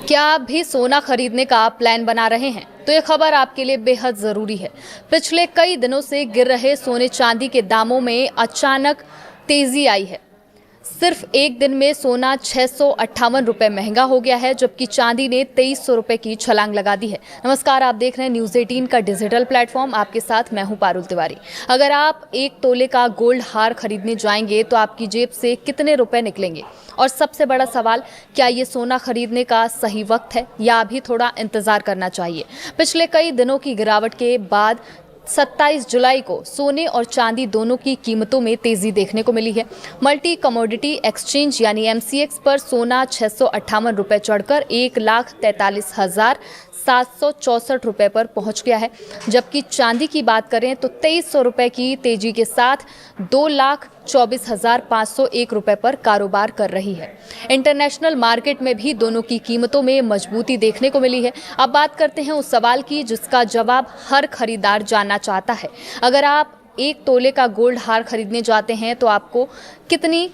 क्या आप भी सोना खरीदने का प्लान बना रहे हैं? तो ये खबर आपके लिए बेहद ज़रूरी है। पिछले कई दिनों से गिर रहे सोने चांदी के दामों में अचानक तेज़ी आई है। सिर्फ एक दिन में सोना 658 रुपये महंगा हो गया है, जबकि चांदी ने 2300 रुपये की छलांग लगा दी है। नमस्कार, आप देख रहे हैं न्यूज़ 18 का डिजिटल प्लेटफॉर्म। आपके साथ मैं हूं पारुल तिवारी। अगर आप एक तोले का गोल्ड हार खरीदने जाएंगे तो आपकी जेब से कितने रुपए निकलेंगे? और सबसे बड़ा सवाल, क्या ये सोना खरीदने का सही वक्त है या अभी थोड़ा इंतजार करना चाहिए? पिछले कई दिनों की गिरावट के बाद 27 जुलाई को सोने और चांदी दोनों की कीमतों में तेजी देखने को मिली है। मल्टी कमोडिटी एक्सचेंज यानी MCX पर सोना 658 रुपये चढ़कर 1,43,764 रुपये पर पहुंच गया है, जबकि चांदी की बात करें तो 2300 रुपये की तेजी के साथ 2,24,501 रुपये पर कारोबार कर रही है। इंटरनेशनल मार्केट में भी दोनों की कीमतों में मजबूती देखने को मिली है। अब बात करते हैं उस सवाल की जिसका जवाब हर खरीदार जानना चाहता है। अगर आप एक तोले का गोल्ड हार खरीदने जाते हैं तो आपको कितनी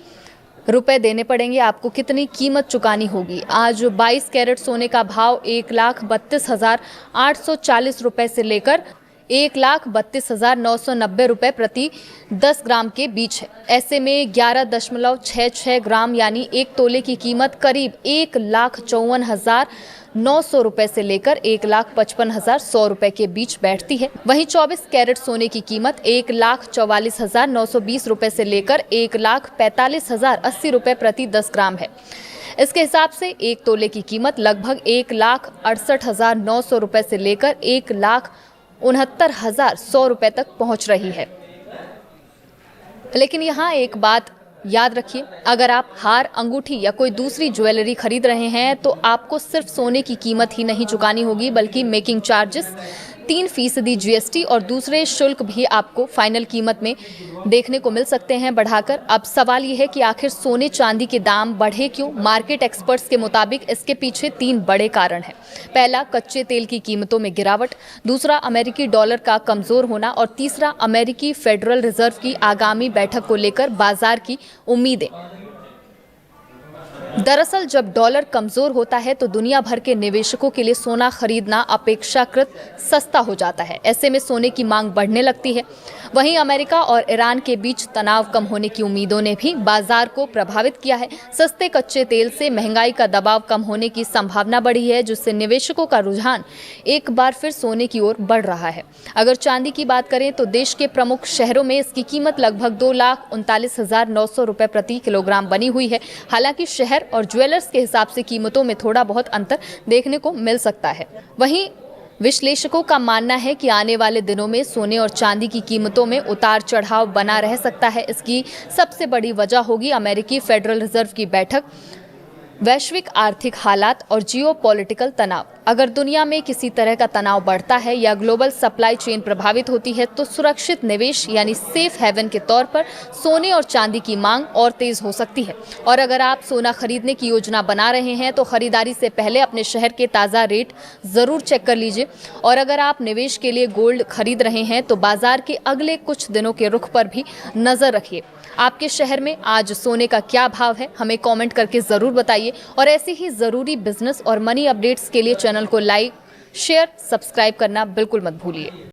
रुपए देने पड़ेंगे, आपको कितनी कीमत चुकानी होगी? आज 22 कैरेट सोने का भाव 1,32,840 रुपये से लेकर 1,32,990 रुपये प्रति 10 ग्राम के बीच है। ऐसे में 11.66 ग्राम यानी एक तोले की कीमत करीब 1,54,900 रुपये से लेकर 1,55,100 रुपये के बीच बैठती है। वहीं 24 कैरेट सोने की कीमत 1,44,920 रुपये से लेकर 1,45,080 रुपये प्रति 10 ग्राम है। इसके हिसाब से एक तोले की कीमत लगभग 1,68,900 रुपये से लेकर 1,69,100 रुपये तक पहुंच रही है। लेकिन यहाँ एक बात याद रखिए, अगर आप हार, अंगूठी या कोई दूसरी ज्वेलरी खरीद रहे हैं तो आपको सिर्फ सोने की कीमत ही नहीं चुकानी होगी, बल्कि मेकिंग चार्जेस, 3% GST और दूसरे शुल्क भी आपको फाइनल कीमत में देखने को मिल सकते हैं बढ़ाकर। अब सवाल यह है कि आखिर सोने चांदी के दाम बढ़े क्यों? मार्केट एक्सपर्ट्स के मुताबिक इसके पीछे 3 बड़े कारण हैं। पहला, कच्चे तेल की कीमतों में गिरावट। दूसरा, अमेरिकी डॉलर का कमजोर होना। और तीसरा, अमेरिकी फेडरल रिजर्व की आगामी बैठक को लेकर बाजार की उम्मीदें। दरअसल जब डॉलर कमजोर होता है तो दुनिया भर के निवेशकों के लिए सोना खरीदना अपेक्षाकृत सस्ता हो जाता है। ऐसे में सोने की मांग बढ़ने लगती है। वहीं अमेरिका और ईरान के बीच तनाव कम होने की उम्मीदों ने भी बाजार को प्रभावित किया है। सस्ते कच्चे तेल से महंगाई का दबाव कम होने की संभावना बढ़ी है, जिससे निवेशकों का रुझान एक बार फिर सोने की ओर बढ़ रहा है। अगर चांदी की बात करें तो देश के प्रमुख शहरों में इसकी कीमत लगभग 2,39,900 रुपये प्रति किलोग्राम बनी हुई है। हालांकि शहर और ज्वेलर्स के हिसाब से कीमतों में थोड़ा बहुत अंतर देखने को मिल सकता है। वहीं विश्लेषकों का मानना है कि आने वाले दिनों में सोने और चांदी की कीमतों में उतार चढ़ाव बना रह सकता है। इसकी सबसे बड़ी वजह होगी अमेरिकी फेडरल रिजर्व की बैठक, वैश्विक आर्थिक हालात और जियोपॉलिटिकल तनाव। अगर दुनिया में किसी तरह का तनाव बढ़ता है या ग्लोबल सप्लाई चेन प्रभावित होती है तो सुरक्षित निवेश यानी सेफ हेवन के तौर पर सोने और चांदी की मांग और तेज हो सकती है। और अगर आप सोना खरीदने की योजना बना रहे हैं तो खरीदारी से पहले अपने शहर के ताज़ा रेट ज़रूर चेक कर लीजिए। और अगर आप निवेश के लिए गोल्ड खरीद रहे हैं तो बाजार के अगले कुछ दिनों के रुख पर भी नज़र रखिए। आपके शहर में आज सोने का क्या भाव है, हमें कमेंट करके ज़रूर बताइए। और ऐसी ही ज़रूरी बिजनेस और मनी अपडेट्स के लिए चैनल को लाइक, शेयर, सब्सक्राइब करना बिल्कुल मत भूलिए।